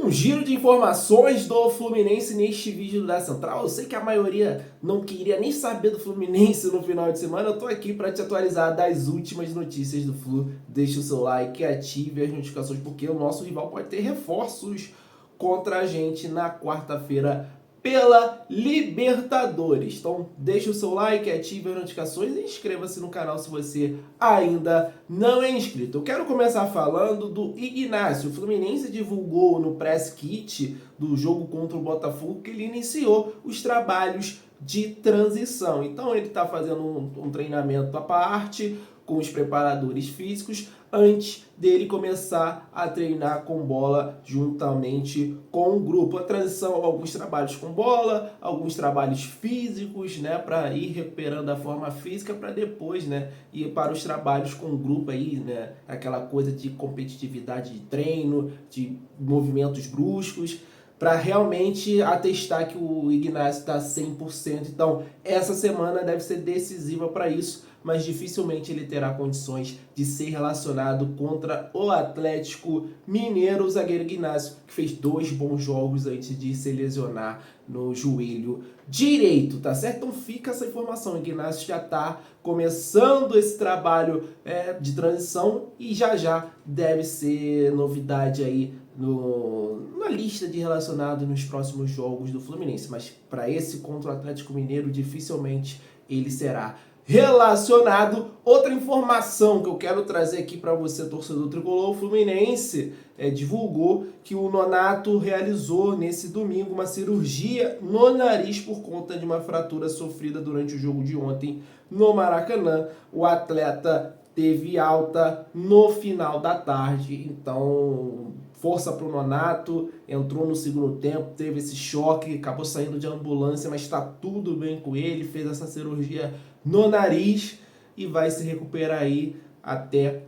Um giro de informações do Fluminense neste vídeo da Central. Eu sei que a maioria não queria nem saber do Fluminense no final de semana. Eu tô aqui para te atualizar das últimas notícias do Flu. Deixa o seu like, ative as notificações, porque o nosso rival pode ter reforços contra a gente na quarta-feira pela Libertadores. Então deixa o seu like, ative as notificações e inscreva-se no canal se você ainda não é inscrito. Eu quero começar falando do Ignacio. O Fluminense divulgou no press kit do jogo contra o Botafogo que ele iniciou os trabalhos de transição. Então ele está fazendo um treinamento à parte com os preparadores físicos antes dele começar a treinar com bola juntamente com o grupo. A transição, alguns trabalhos com bola, alguns trabalhos físicos, né, para ir recuperando a forma física para depois, né, ir para os trabalhos com o grupo aí, né, aquela coisa de competitividade de treino, de movimentos bruscos, para realmente atestar que o Ignacio está 100%. Então, essa semana deve ser decisiva para isso, mas dificilmente ele terá condições de ser relacionado contra o Atlético Mineiro. O zagueiro Ignacio, que fez 2 bons jogos antes de se lesionar no joelho direito, tá certo? Então fica essa informação. O Ignacio já está começando esse trabalho de transição e já deve ser novidade aí na lista de relacionados nos próximos jogos do Fluminense, mas para esse contra o Atlético Mineiro dificilmente ele será relacionado. Outra informação que eu quero trazer aqui para você, torcedor tricolor: o Fluminense divulgou que o Nonato realizou nesse domingo uma cirurgia no nariz por conta de uma fratura sofrida durante o jogo de ontem no Maracanã. O atleta teve alta no final da tarde, então força para o Nonato, entrou no segundo tempo, teve esse choque, acabou saindo de ambulância, mas está tudo bem com ele, fez essa cirurgia no nariz e vai se recuperar aí até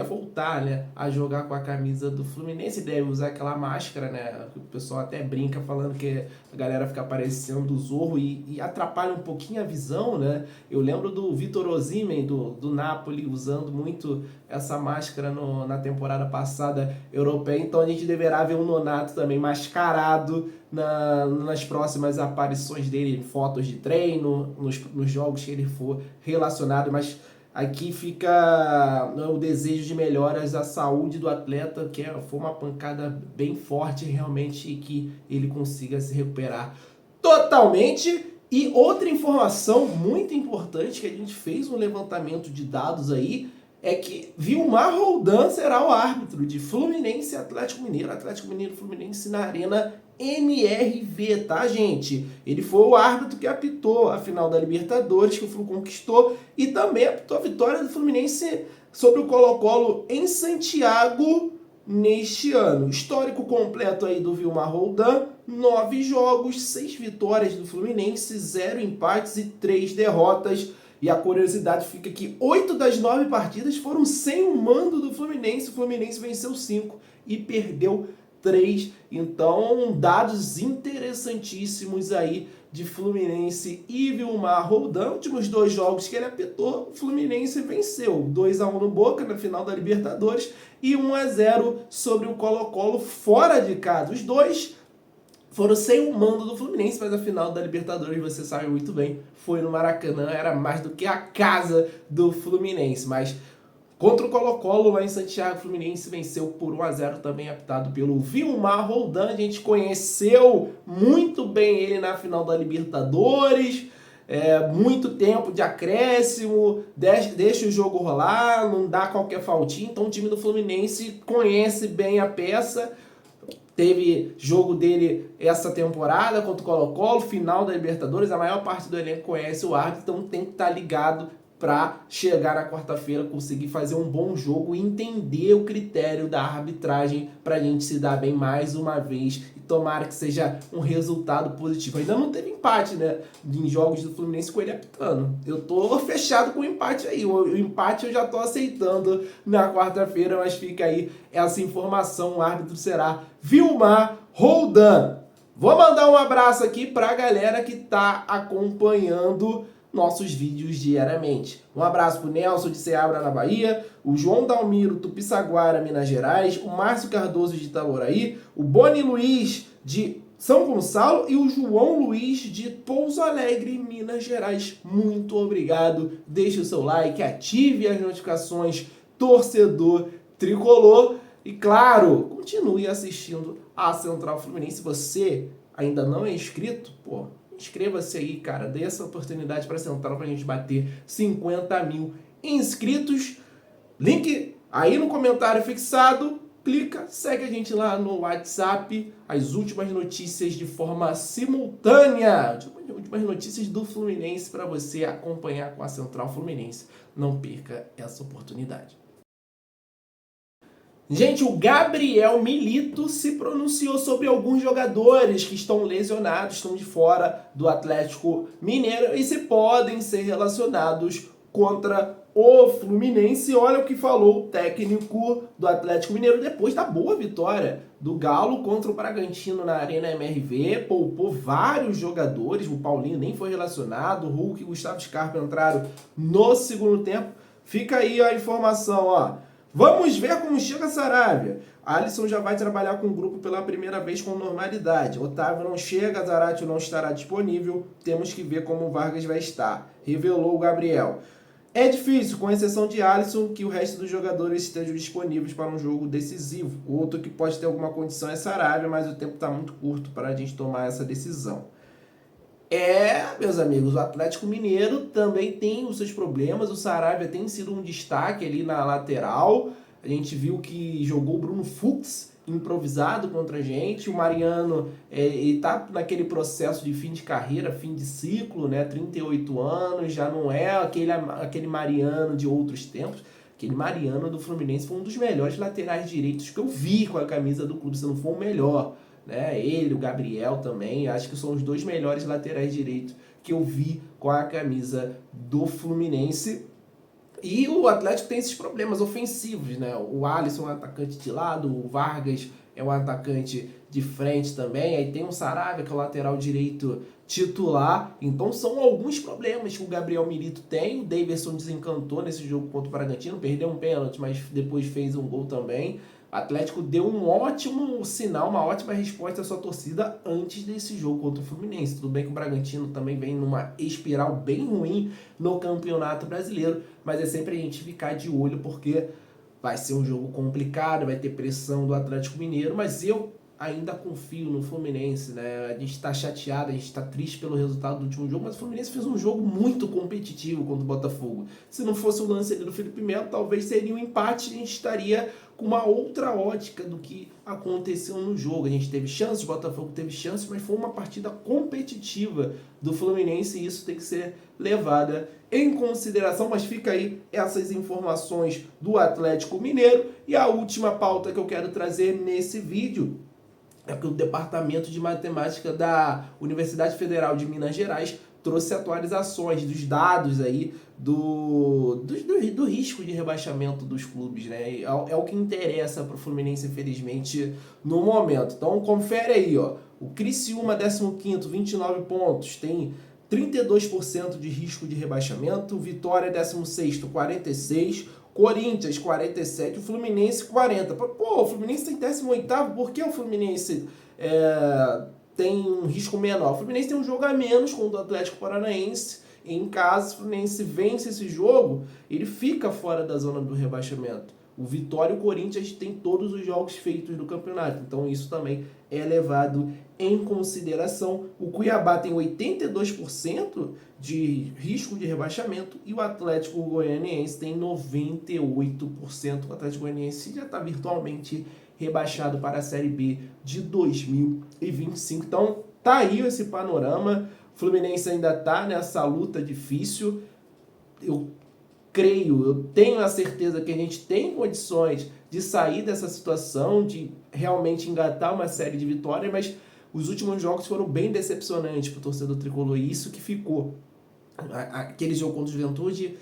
voltar, né, a jogar com a camisa do Fluminense. Deve usar aquela máscara, né, o pessoal até brinca falando que a galera fica parecendo o Zorro e atrapalha um pouquinho a visão, né. Eu lembro do Victor Osimhen do Napoli usando muito essa máscara na temporada passada europeia, então a gente deverá ver o Nonato também mascarado nas próximas aparições dele, fotos de treino, nos jogos que ele for relacionado. Mas aqui fica o desejo de melhoras à saúde do atleta, que foi uma pancada bem forte realmente, e que ele consiga se recuperar totalmente. E outra informação muito importante, que a gente fez um levantamento de dados aí, é que Vilmar Roldan será o árbitro de Fluminense e Atlético Mineiro e Fluminense na Arena MRV, tá, gente? Ele foi o árbitro que apitou a final da Libertadores, que o Flu conquistou, e também apitou a vitória do Fluminense sobre o Colo-Colo em Santiago neste ano. Histórico completo aí do Vilmar Roldan: 9 jogos, 6 vitórias do Fluminense, 0 empates e 3 derrotas. E a curiosidade fica que 8 das 9 partidas foram sem o mando do Fluminense. O Fluminense venceu 5 e perdeu 3. Então, dados interessantíssimos aí de Fluminense e Vilmar Roldan. Últimos 2 jogos que ele apitou, o Fluminense venceu 2-1 no Boca na final da Libertadores e 1-0 sobre o Colo-Colo fora de casa. Os dois foram sem o mando do Fluminense, mas a final da Libertadores, você sabe muito bem, foi no Maracanã, era mais do que a casa do Fluminense. Mas contra o Colo-Colo lá em Santiago, o Fluminense venceu por 1-0, também apitado pelo Vilmar Roldan. A gente conheceu muito bem ele na final da Libertadores, muito tempo de acréscimo, deixa o jogo rolar, não dá qualquer faltinha. Então o time do Fluminense conhece bem a peça. Teve jogo dele essa temporada contra o Colo-Colo, final da Libertadores. A maior parte do elenco conhece o árbitro, então tem que estar ligado para chegar na quarta-feira, conseguir fazer um bom jogo e entender o critério da arbitragem para a gente se dar bem mais uma vez. E tomara que seja um resultado positivo. Ainda não teve empate, né, em jogos do Fluminense com ele apitando. Eu tô fechado com o empate aí. O empate eu já tô aceitando na quarta-feira, mas fica aí essa informação. O árbitro será Vilmar Roldan. Vou mandar um abraço aqui para a galera que tá acompanhando nossos vídeos diariamente. Um abraço pro Nelson de Ceabra, na Bahia, o João Dalmiro, Tupissaguara, Minas Gerais, o Márcio Cardoso de Itaboraí, o Boni Luiz de São Gonçalo e o João Luiz de Pouso Alegre, Minas Gerais. Muito obrigado. Deixe o seu like, ative as notificações, torcedor tricolor. E claro, continue assistindo a Central Fluminense. Se você ainda não é inscrito, pô, inscreva-se aí, cara. Dê essa oportunidade para a Central para a gente bater 50 mil inscritos. Link aí no comentário fixado. Clica, segue a gente lá no WhatsApp. As últimas notícias de forma simultânea. As últimas notícias do Fluminense para você acompanhar com a Central Fluminense. Não perca essa oportunidade. Gente, o Gabriel Milito se pronunciou sobre alguns jogadores que estão lesionados, estão de fora do Atlético Mineiro e se podem ser relacionados contra o Fluminense. Olha o que falou o técnico do Atlético Mineiro depois da boa vitória do Galo contra o Bragantino na Arena MRV. Poupou vários jogadores, o Paulinho nem foi relacionado, o Hulk e o Gustavo Scarpa entraram no segundo tempo. Fica aí a informação, ó. Vamos ver como chega a Saravia. Alisson já vai trabalhar com o grupo pela primeira vez com normalidade. Otávio não chega, Zaratio não estará disponível. Temos que ver como o Vargas vai estar. Revelou o Gabriel. É difícil, com exceção de Alisson, que o resto dos jogadores estejam disponíveis para um jogo decisivo. Outro que pode ter alguma condição é Saravia, mas o tempo está muito curto para a gente tomar essa decisão. Meus amigos, o Atlético Mineiro também tem os seus problemas. O Saravia tem sido um destaque ali na lateral. A gente viu que jogou o Bruno Fux improvisado contra a gente. O Mariano, ele tá naquele processo de fim de carreira, fim de ciclo, né? 38 anos, já não é aquele Mariano de outros tempos. Aquele Mariano do Fluminense foi um dos melhores laterais direitos que eu vi com a camisa do clube, se não for o melhor. Né? Ele, o Gabriel também, acho que são os dois melhores laterais direitos que eu vi com a camisa do Fluminense. E o Atlético tem esses problemas ofensivos, né? O Alisson é um atacante de lado, o Vargas é um atacante de frente também, aí tem o Saravia, que é o lateral direito titular. Então são alguns problemas que o Gabriel Milito tem. O Daverson desencantou nesse jogo contra o Bragantino, perdeu um pênalti, mas depois fez um gol também. O Atlético deu um ótimo sinal, uma ótima resposta à sua torcida antes desse jogo contra o Fluminense. Tudo bem que o Bragantino também vem numa espiral bem ruim no Campeonato Brasileiro, mas é sempre a gente ficar de olho porque vai ser um jogo complicado, vai ter pressão do Atlético Mineiro, mas eu ainda confio no Fluminense, né? A gente está chateado, a gente está triste pelo resultado do último jogo, mas o Fluminense fez um jogo muito competitivo contra o Botafogo. Se não fosse o lance ali do Felipe Melo, talvez seria um empate e a gente estaria com uma outra ótica do que aconteceu no jogo. A gente teve chances, o Botafogo teve chances, mas foi uma partida competitiva do Fluminense e isso tem que ser levada em consideração. Mas fica aí essas informações do Atlético Mineiro. E a última pauta que eu quero trazer nesse vídeo é que o Departamento de Matemática da Universidade Federal de Minas Gerais trouxe atualizações dos dados aí do risco de rebaixamento dos clubes, né? É o que interessa para o Fluminense, infelizmente, no momento. Então, confere aí, ó. O Criciúma, 15º, 29 pontos, tem 32% de risco de rebaixamento. Vitória, 16º, 46%. Corinthians, 47%. O Fluminense, 40%. Pô, o Fluminense tem 18º. Por que o Fluminense tem um risco menor? O Fluminense tem um jogo a menos contra o Atlético Paranaense. Em caso, se o Fluminense vence esse jogo, ele fica fora da zona do rebaixamento. O Vitória e o Corinthians têm todos os jogos feitos do campeonato. Então isso também é levado em consideração. O Cuiabá tem 82% de risco de rebaixamento e o Atlético Goianiense tem 98%. O Atlético Goianiense já está virtualmente rebaixado para a Série B de 2025. Então tá aí esse panorama. O Fluminense ainda está nessa luta difícil. Eu tenho a certeza que a gente tem condições de sair dessa situação, de realmente engatar uma série de vitórias, mas os últimos jogos foram bem decepcionantes para o torcedor tricolor, e isso que ficou. Aquele jogo contra o Juventude,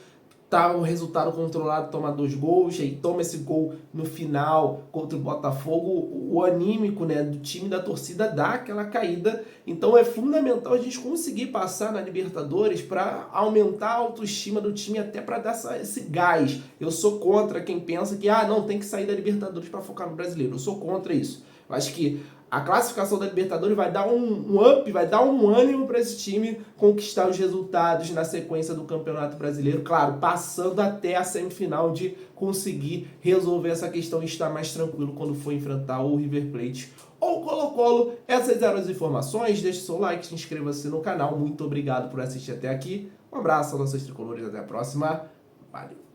tá o resultado controlado, toma 2 gols, aí toma esse gol no final contra o Botafogo, o anímico, né, do time, da torcida dá aquela caída. Então é fundamental a gente conseguir passar na Libertadores para aumentar a autoestima do time, até para dar esse gás. Eu sou contra quem pensa que não, tem que sair da Libertadores para focar no Brasileiro. Eu sou contra isso. Eu acho que a classificação da Libertadores vai dar um up, vai dar um ânimo para esse time conquistar os resultados na sequência do Campeonato Brasileiro. Claro, passando até a semifinal, de conseguir resolver essa questão e estar mais tranquilo quando for enfrentar o River Plate ou o Colo-Colo. Essas eram as informações. Deixe seu like, se inscreva-se no canal. Muito obrigado por assistir até aqui. Um abraço aos nossos tricolores. Até a próxima. Valeu!